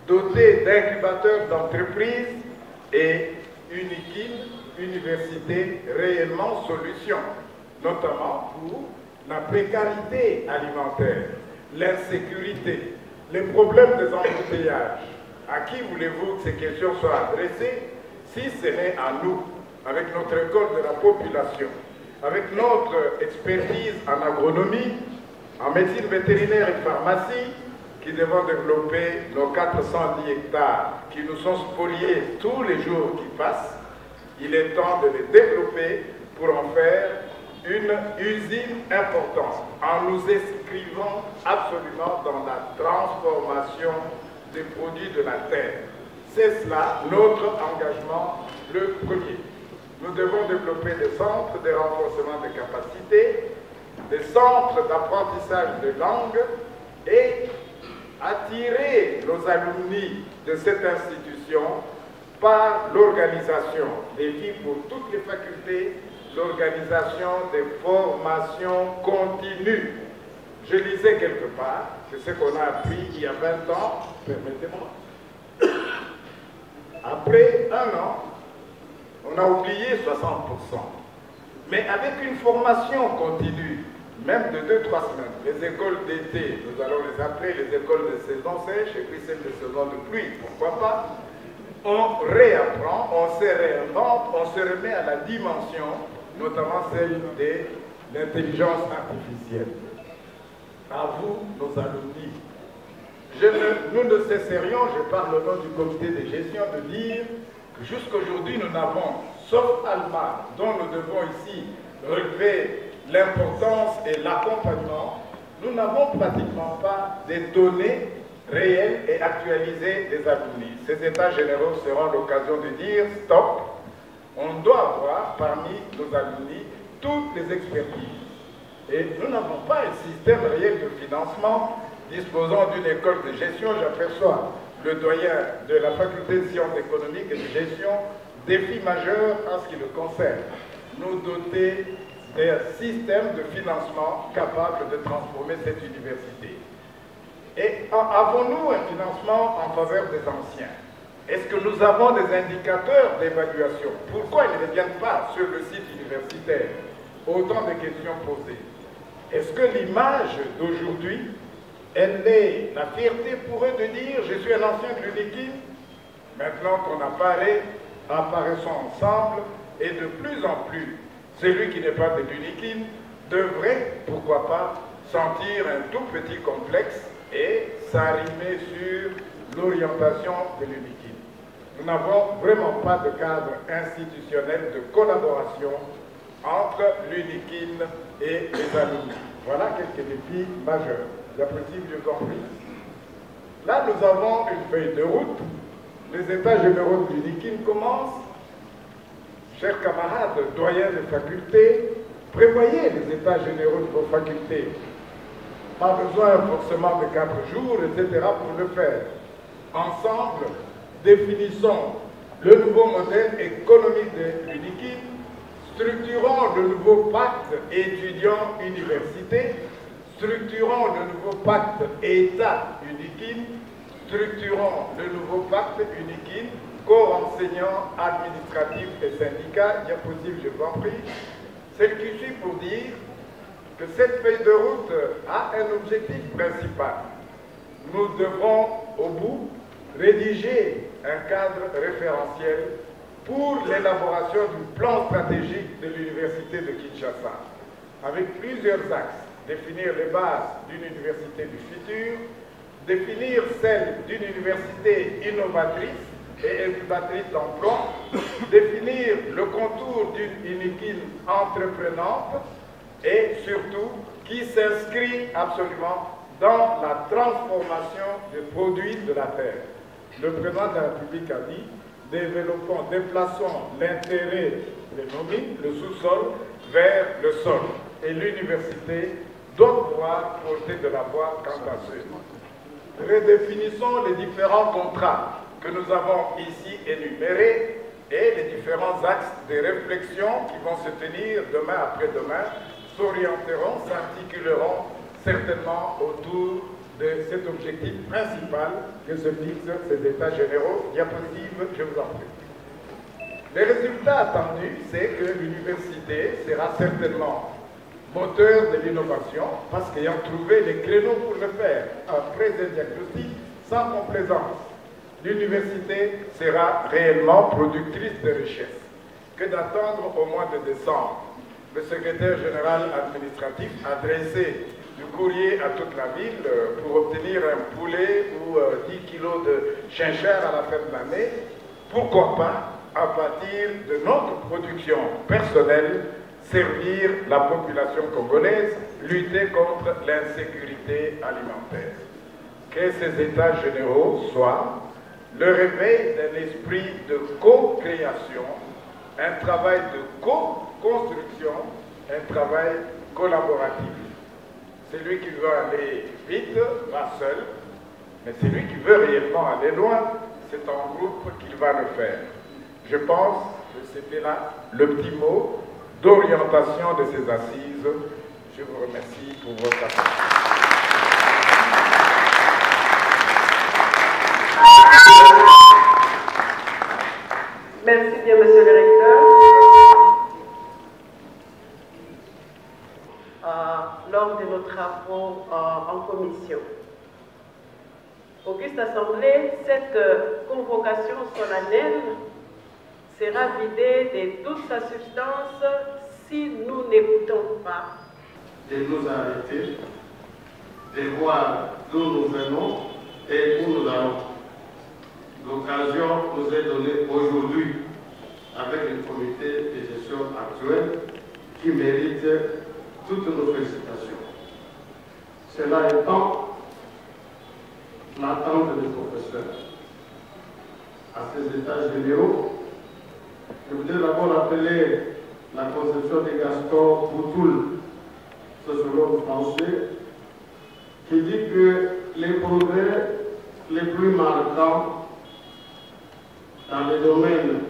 dotée d'incubateurs d'entreprises et une université réellement solution, notamment pour la précarité alimentaire, l'insécurité, les problèmes des embouteillages. À qui voulez-vous que ces questions soient adressées si ce n'est à nous, avec notre école de la population, avec notre expertise en agronomie, en médecine vétérinaire et pharmacie, qui devons développer nos 410 hectares qui nous sont spoliés tous les jours qui passent. Il est temps de les développer pour en faire une usine importante, en nous inscrivant absolument dans la transformation des produits de la terre. C'est cela notre engagement le premier. Nous devons développer des centres de renforcement des capacités, des centres d'apprentissage de langues et attirer nos alumni de cette institution par l'organisation des filles pour toutes les facultés, l'organisation des formations continues. Je lisais quelque part que ce qu'on a appris il y a 20 ans, permettez-moi, après un an, on a oublié 60%. Mais avec une formation continue, même de 2-3 semaines, les écoles d'été, nous allons les appeler les écoles de saison sèche et puis celles de saison de pluie, pourquoi pas, on réapprend, on se réinvente, on se remet à la dimension, notamment celle de l'intelligence artificielle. À vous, nos alumni. Nous ne cesserions, je parle au nom du comité de gestion, de dire que jusqu'aujourd'hui nous n'avons, sauf Alma, dont nous devons ici relever l'importance et l'accompagnement, nous n'avons pratiquement pas des données réelles et actualisées des alumni. Ces états généraux seront l'occasion de dire stop, on doit avoir parmi nos alumni toutes les expertises. Et nous n'avons pas un système réel de financement disposant d'une école de gestion. J'aperçois le doyen de la faculté de sciences économiques et de gestion, défi majeur en ce qui le concerne. Nous doter d'un système de financement capable de transformer cette université. Et avons-nous un financement en faveur des anciens? Est-ce que nous avons des indicateurs d'évaluation? Pourquoi ils ne viennent pas sur le site universitaire? Autant de questions posées. Est-ce que l'image d'aujourd'hui, elle est la fierté pour eux de dire « je suis un ancien de l'UNIKIN ». Maintenant qu'on apparaît, apparaissons ensemble et de plus en plus, celui qui n'est pas de l'UNIKIN devrait, pourquoi pas, sentir un tout petit complexe et s'arrimer sur l'orientation de l'UNIKIN. Nous n'avons vraiment pas de cadre institutionnel de collaboration entre l'UNIKIN et les alumni. Voilà quelques défis majeurs. J'apprécie mieux compris. Là, nous avons une feuille de route. Les états généraux de l'UNIKIN commencent. Chers camarades, doyens des facultés, prévoyez les états généraux de vos facultés. pas besoin forcément de 4 jours, etc. pour le faire. Ensemble, définissons le nouveau modèle économique de l'UNIKIN, structurons le nouveau pacte étudiant-université, structurons le nouveau pacte État-UNIKIN, structurons le nouveau pacte UNIKIN, corps enseignants, administratifs et syndicats. Diapositive, je vous en prie. C'est le qui suit pour dire que cette feuille de route a un objectif principal. Nous devrons, au bout, rédiger un cadre référentiel pour l'élaboration du plan stratégique de l'Université de Kinshasa, avec plusieurs axes. Définir les bases d'une université du futur, définir celle d'une université innovatrice et incubatrice d'emploi, définir le contour d'une UNIKIN entreprenante et surtout qui s'inscrit absolument dans la transformation des produits de la terre. Le président de la République a dit: déplaçons l'intérêt des mines, le sous-sol, vers le sol. Et l'université doit pouvoir porter de la voix quant à ce. Redéfinissons les différents contrats que nous avons ici énumérés et les différents axes de réflexion qui vont se tenir demain après-demain s'orienteront, s'articuleront certainement autour de cet objectif principal que se fixent ces États généraux. Diapositive, je vous en prie. Les résultats attendus, c'est que l'université sera certainement moteur de l'innovation, parce qu'ayant trouvé les créneaux pour le faire, après un diagnostic sans complaisance, l'université sera réellement productrice de richesses. Que d'attendre au mois de décembre, le secrétaire général administratif a dressé du courrier à toute la ville pour obtenir un poulet ou 10 kilos de chinchard à la fin de l'année. Pourquoi pas, à partir de notre production personnelle, servir la population congolaise, lutter contre l'insécurité alimentaire. Que ces États généraux soient le réveil d'un esprit de co-création, un travail de co-construction, un travail collaboratif. Celui qui veut aller vite va seul, mais celui qui veut réellement aller loin, c'est en groupe qu'il va le faire. Je pense que c'était là le petit mot d'orientation de ces assises. Je vous remercie pour votre attention. Merci bien, monsieur le recteur. Lors de nos travaux en commission. Auguste Assemblée, cette convocation solennelle sera vidée de toute sa substance si nous n'écoutons pas. De nous arrêter, de voir d'où nous venons et où nous allons. L'occasion nous est donnée aujourd'hui avec le comité de gestion actuel qui mérite toutes nos félicitations. Cela étant l'attente des professeurs à ces états généraux, je voudrais d'abord appeler la conception de Gaston Boutoul, sociologue français, qui dit que les progrès les plus marquants dans les domaines,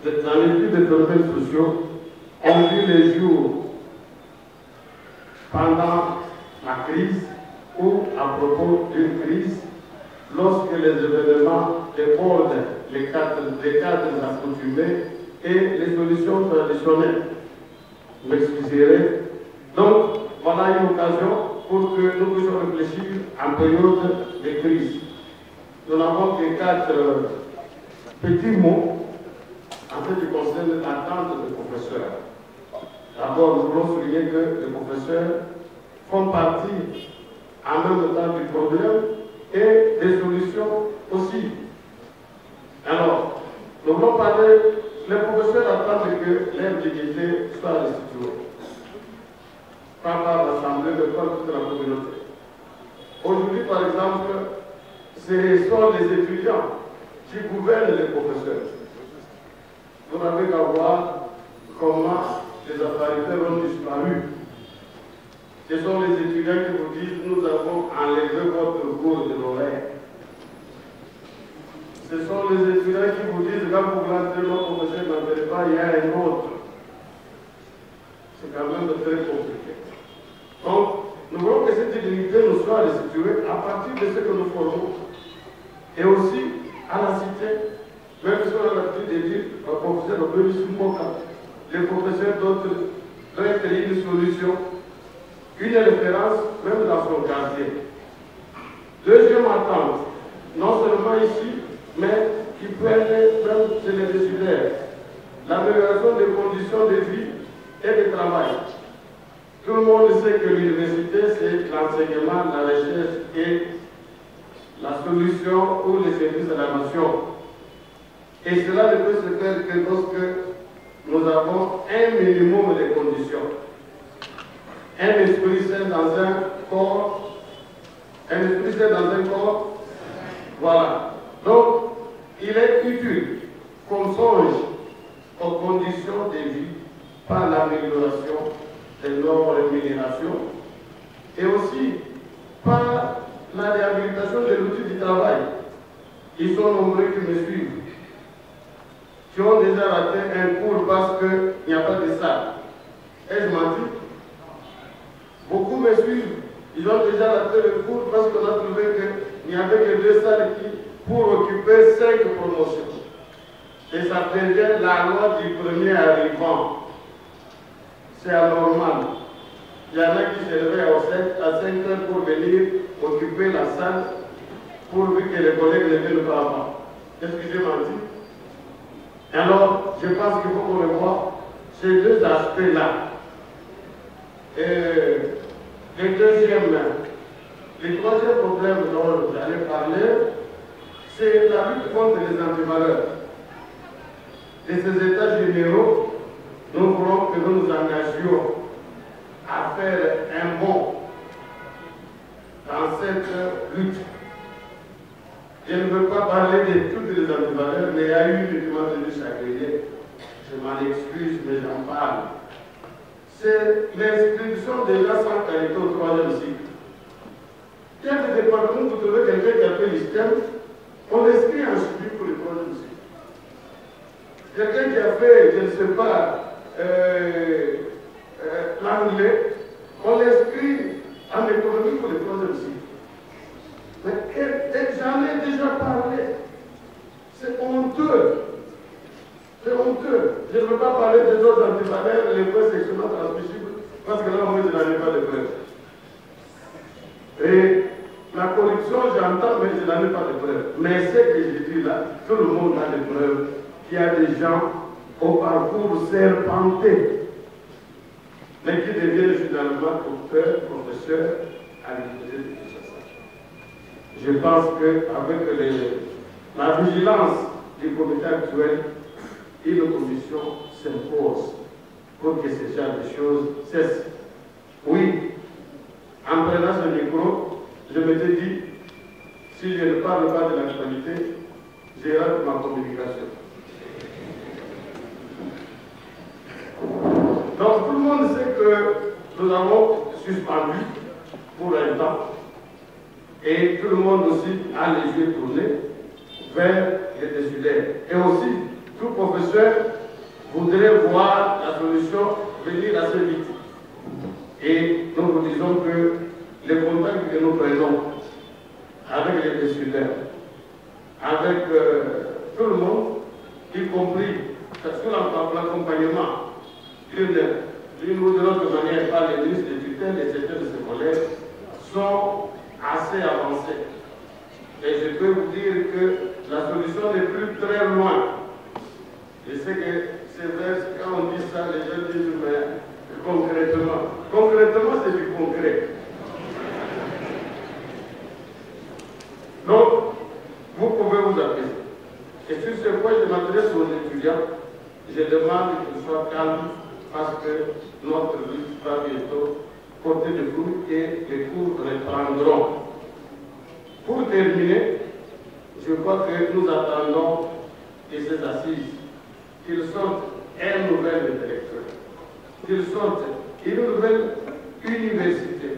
dans l'étude des domaines sociaux, ont vu les jours pendant la crise ou à propos d'une crise, lorsque les événements débordent les cadres accoutumés et les solutions traditionnelles. Vous m'excuserez. Donc, voilà une occasion pour que nous puissions réfléchir en période de crise. Nous n'avons que 4 petits mots en ce qui concerne l'attente des professeurs. D'abord, nous voulons souligner que les professeurs font partie en même temps du problème et des solutions aussi. Alors, nous voulons parler, les professeurs attendent que leur dignité soit restituée par l'Assemblée de toute la communauté. Aujourd'hui, par exemple, ce sont les étudiants qui gouvernent les professeurs. Vous n'avez qu'à voir comment les autorités ont disparu. Ce sont les étudiants qui vous disent nous avons enlevé votre cours de l'horaire. Ce sont les étudiants qui vous disent quand vous rentrez notre professeur n'en pas, il y a un autre. C'est quand même très compliqué. Donc, nous voulons que cette unité nous soit restituée à partir de ce que nous formons. Et aussi, à la cité, même si on a l'habitude de dire au professeur Obélis Mboka, les professeurs d'autres doivent créer une solution, une référence, même dans son quartier. Deuxième attente, non seulement ici, mais qui peut être même chez les décidaires, l'amélioration des conditions de vie et de travail. Tout le monde sait que l'université, c'est l'enseignement, la recherche et la solution ou les services à la nation. Et cela ne peut se faire que lorsque nous avons un minimum de conditions. Un esprit sain dans un corps. Un esprit sain dans un corps. Voilà. Donc, il est utile qu'on songe aux conditions de vie par l'amélioration de nos rémunérations et aussi par la réhabilitation de l'outil du travail. Ils sont nombreux qui me suivent, qui ont déjà raté un cours parce qu'il n'y a pas de salle. Ai-je menti? Beaucoup me suivent. Ils ont déjà raté le cours parce qu'on a trouvé qu'il n'y avait que 2 salles pour occuper 5 promotions. Et ça devient la loi du premier arrivant. C'est anormal. Il y en a qui se réveillent à 5 heures pour venir occuper la salle pourvu que les collègues ne viennent pas avant. Qu'est-ce que j'ai menti? Alors, je pense qu'il faut qu'on revoie ces 2 aspects-là. Le troisième problème dont j'allais parler, c'est la lutte contre les antivaleurs. De ces états généraux, nous voulons que nous nous engagions à faire un bond dans cette lutte. Je ne veux pas parler de toutes les antivaleurs, mais il y a eu une demande de chagrinée. Je m'en excuse, mais j'en parle. C'est l'inscription des gens sans qualité au 3e cycle. Quel département vous trouvez quelqu'un qui a fait l'ISTEM, on l'inscrit en suivi pour le 3e cycle. Quelqu'un qui a fait, je ne sais pas, l'anglais, on l'inscrit en économie pour le 3e cycle. Mais j'en ai déjà parlé. C'est honteux. C'est honteux. Je ne veux pas parler des autres antivaleurs, les preuves sexuellement transmissibles, parce que là, moi, je n'en ai pas de preuves. Et la corruption, j'entends, mais je n'en ai pas de preuves. Mais ce que je dis là, tout le monde a des preuves. Il y a des gens au parcours serpenté, mais qui deviennent finalement docteurs, professeurs à l'université de Kinshasa. Je pense qu'avec la vigilance du comité actuel, une commission s'impose pour que ce genre de choses cessent. Oui, en prenant ce micro, je m'étais dit, si je ne parle pas de l'actualité, j'ai raté ma communication. Donc tout le monde sait que nous avons suspendu pour un temps et tout le monde aussi a les yeux tournés vers les décidaires. Et aussi, tout professeur voudrait voir la solution venir assez vite. Et nous vous disons que les contacts que nous prenons avec les décideurs, avec tout le monde, y compris sous l'accompagnement d'une ou de l'autre manière par les ministres des tutelles et certains de ses collègues, sont assez avancés. Et je peux vous dire que la solution n'est plus très loin. Je sais que c'est vrai, quand on dit ça, les gens disent, mais concrètement. Concrètement, c'est du concret. Donc, vous pouvez vous apaiser. Et sur ce point, je m'adresse aux étudiants. Je demande qu'ils soient calmes parce que notre lutte va bientôt porter des fruits et les cours reprendront. Pour terminer, je crois que nous attendons de ces assises qu'ils sortent un nouvel intellectuel, qu'ils sortent une nouvelle université.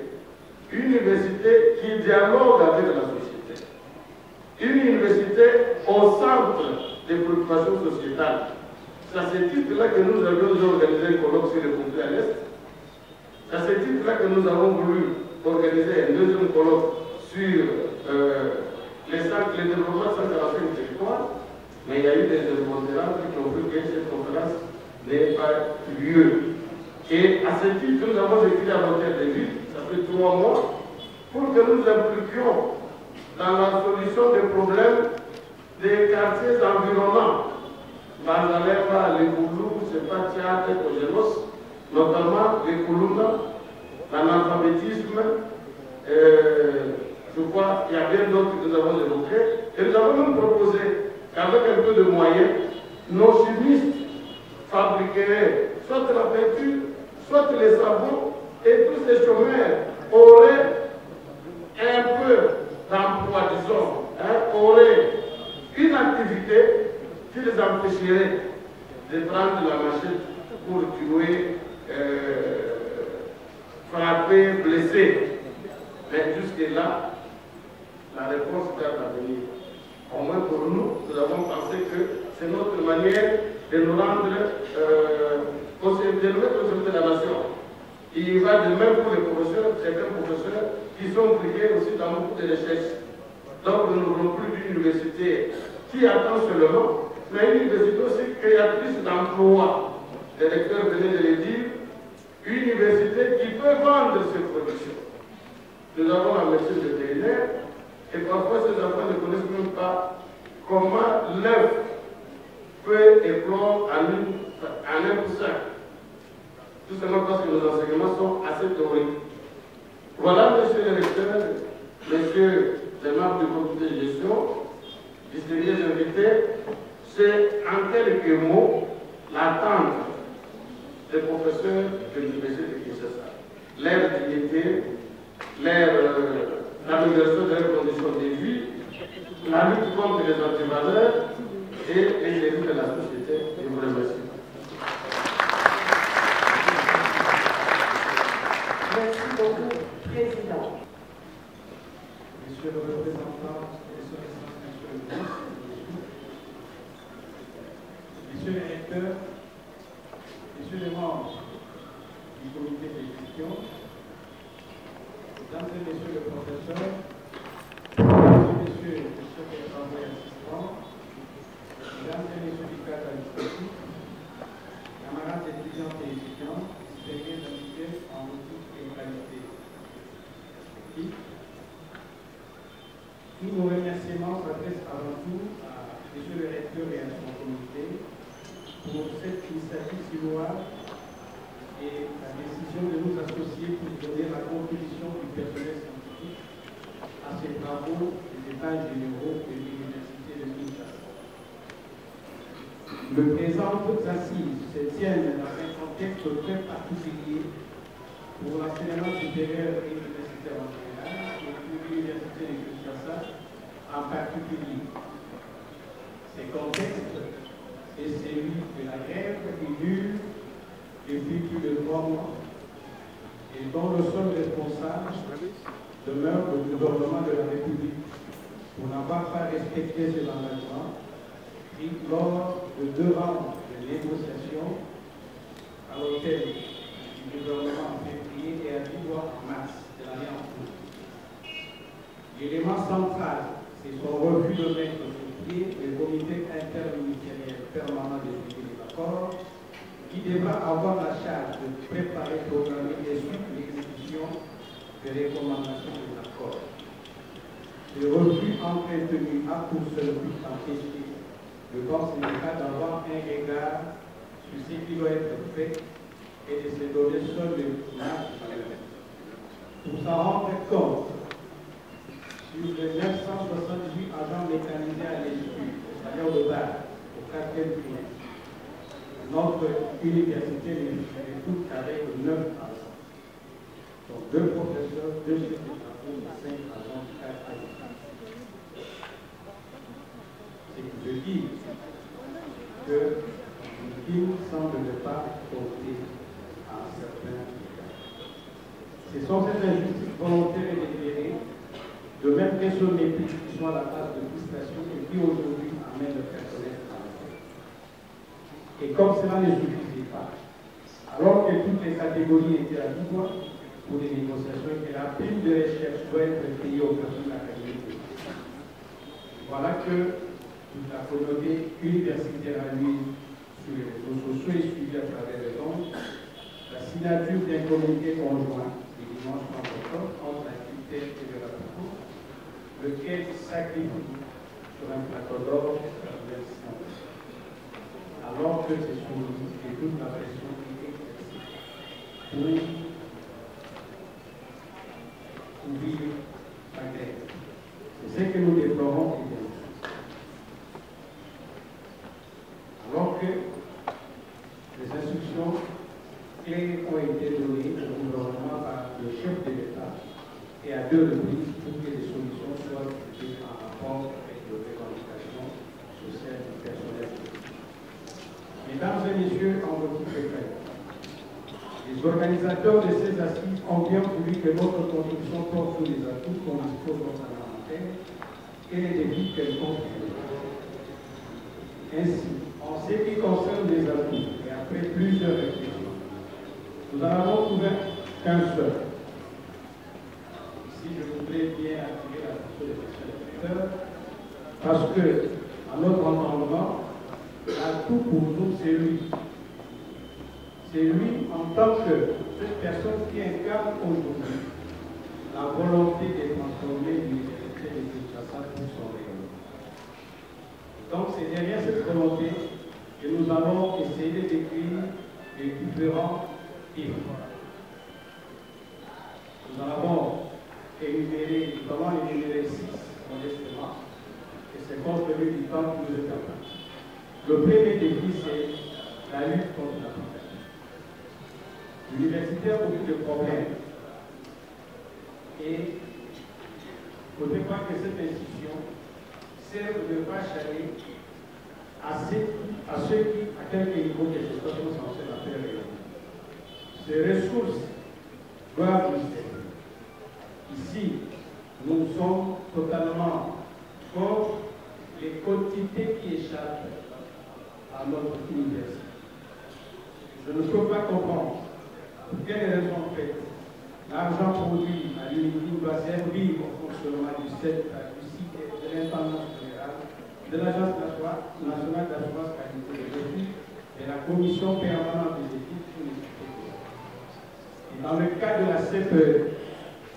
Une université qui dialogue avec la société. Une université au centre des préoccupations sociétales. C'est à ce titre-là que nous avions organisé un colloque sur le conflit à l'Est. C'est à ce titre-là que nous avons voulu organiser un deuxième colloque sur le développement de 145 territoires. Mais il y a eu des démonstrantes qui ont vu que cette conférence n'ait pas lieu. Et à ce titre, nous avons écrit à l'hôtel de ville, ça fait 3 mois, pour que nous impliquions dans la solution des problèmes des quartiers environnants. Banzalema, les Koulou, Sepatia, Tekogenos, notamment les Koulouna, l'analphabétisme, je crois qu'il y a bien d'autres que nous avons évoqués. Et nous avons même proposé qu'avec un peu de moyens, nos chimistes fabriqueraient soit la peinture, soit les savons, et tous ces chômeurs auraient un peu d'emploi, disons, auraient une activité qui les empêcherait de prendre la machette pour tuer, frapper, blesser. Mais jusque-là, la réponse doit venir. Au moins pour nous, nous avons pensé que c'est notre manière de nous rendre, de nous mettre au service de la nation. Il va de même pour les professeurs, certains professeurs qui sont impliqués aussi dans beaucoup de recherches. Donc nous ne voulons plus d'une université qui attend seulement, mais une université aussi créatrice d'emplois. Les recteurs venaient de le dire, une université qui peut vendre ses productions. Nous avons la médecine vétérinaire, et parfois ces enfants ne connaissent même pas comment l'œuf peut éclore en un poussin. Tout simplement parce que nos enseignements sont assez théoriques. Voilà, monsieur le recteur, messieurs les membres du comité de gestion, distingués invités, c'est en quelques mots l'attente des professeurs de l'université de Kinshasa. Leur dignité, l'amélioration de leurs conditions de vie, la lutte contre les antivaleurs et les élus de la société. Je vous remercie. Merci beaucoup, Président. Monsieur le représentant des connaissances, monsieur le ministre, monsieur le recteur, messieurs les membres du comité de gestion, mesdames et messieurs les professeurs, mesdames et messieurs les chefs de travaux et assistants, mesdames et messieurs du cadre administratif, camarades étudiantes et étudiants, distingués invités en boutique et qualité. Tous nos remerciements s'adressent avant tout à M. le recteur et à son comité pour cette initiative si louable et la décision de nous associer pour donner la contribution du personnel scientifique à ces travaux des états généraux de l'Université de Kinshasa. Le présent assises se tiennent dans un contexte très particulier pour l'enseignement supérieur et universitaire en général et pour l'Université de Kinshasa en particulier. Ce contexte est celui de la grève qui dure depuis plus de 3 mois et dont le seul responsable demeure le gouvernement de la République pour n'avoir pas respecté ses engagements pris lors de 2 rounds de négociations à l'hôtel du gouvernement en février et à Dubois en mars de l'année en cours. L'élément central, c'est son refus de mettre sur pied le comité interministériel permanent de suivi des accords qui devra avoir la charge de préparer, programmer et suivre l'exécution des recommandations des accords. Le refus entretenu a pour seul but d'empêcher le corps syndical d'avoir un regard sur ce qui doit être fait et de se donner seul le marge à l'heure. Pour s'en rendre compte, sur les 978 agents mécanisés à l'étude, au salaire de base, au 4e trimestre, notre université ne tout qu'avec 9 agents. Donc 2 professeurs, 2 chefs de travaux, 5 agents, 4 agents. C'est que je dis que le film semble ne pas porter à certains égards. Ce sont ces injustices volontaires et délibérées, de même que ce mépris qui sont à la base de frustration et qui aujourd'hui amènent le personnel à l'arrêt. Et comme cela ne suffisait pas, alors que toutes les catégories étaient à tout point pour les négociations et que la prime de recherche doit être payée aux personnes académiques, voilà que toute la communauté universitaire à lui sur les réseaux sociaux et suivie à travers les ondes, la signature d'un communiqué conjoint le dimanche 30 octobre entre la CUTEC et le RAPCO, lequel sacrifie sur un plateau d'or la nouvelle science, alors que c'est sur nous et toute la pression qui est exercée pour ouvrir la grève. C'est ce que nous déplorons et dénonçons. Alors que les instructions claires ont été données au gouvernement par le chef de l'État et à 2 reprises pour que les solutions soient trouvées en rapport avec les revendications sociales du personnel. Mesdames et messieurs, en votre préfet, les organisateurs de ces assises ont bien voulu que notre contribution porte sur les atouts qu'on dispose dans la parlementaire et les défis qu'elle constitue. Ainsi, en ce qui concerne les atouts, et après plusieurs réflexions, nous en avons trouvé qu'un seul. Ici, je voudrais bien attirer l'attention des spectateurs, parce que, à notre entendement, l'atout pour nous, c'est lui. C'est lui en tant que cette personne qui incarne aujourd'hui la volonté de transformer l'université de Kinshasa pour son rayonnement. Donc c'est derrière cette volonté que nous allons essayer d'écrire les différents livres. Nous en avons énuméré, nous avons énuméré 6 modestement, et c'est compte tenu du temps qui nous est appartenu. Le premier défi, c'est la lutte contre la pauvreté. L'université a beaucoup de problèmes et il ne faudrait pas que cette institution serve de vache à lait à ceux qui, à quelque niveau que ce soit, sont censés la faire rayonner. Ces ressources doivent nous servir. Ici, nous sommes totalement contre les quantités qui échappent à notre université. Je ne peux pas comprendre pour quelles raisons faites l'argent produit à l'UNICI doit servir au fonctionnement du site de l'intendance générale, de l'Agence nationale d'assurance qualité des études et la commission permanente des études universitaires. Et dans le cas de la CPE,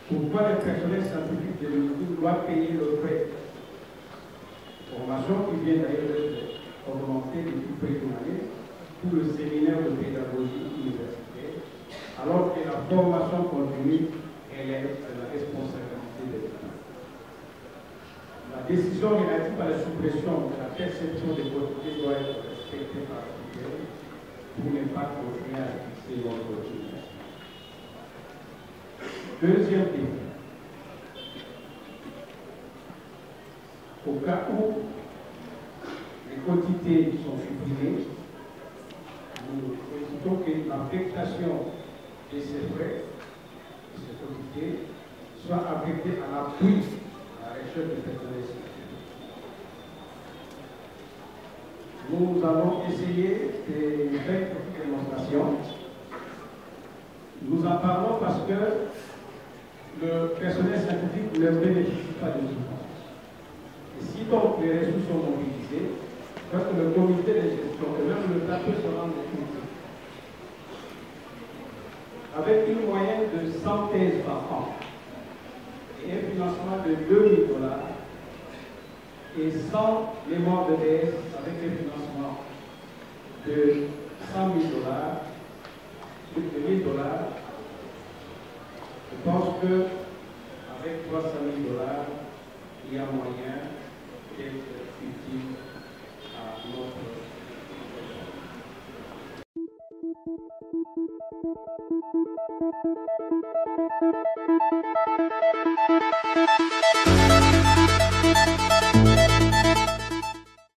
pourquoi le personnel scientifique de l'UNICI doit payer le frais de formation qui vient d'ailleurs d'être augmenté depuis près d'une année pour le séminaire de pédagogie universitaire, alors que la formation continue relève de la responsabilité de l'État. La décision relative à la suppression de la perception des quotidiens doit être respectée par la tutelle pour ne pas continuer à fixer notre quotidien. Deuxième défi. Au cas où les quotités sont supprimées, nous souhaitons que l'affectation de ces frais, de ces quotités, soit affectée à l'appui à la recherche de personnel scientifique. Nous allons essayer de faire une petite démonstration. Nous en parlons parce que le personnel scientifique ne bénéficie pas de subventions. Et si donc les ressources sont mobilisées, parce que le comité de gestion et même l'État peut se rendre compte. Avec une moyenne de 100 thèses par an et un financement de $2 000 et 100 mémoires de thèse avec un financement de $100 000, plus de $1 000, je pense qu'avec $300 000, il y a moyen d'être utile à notre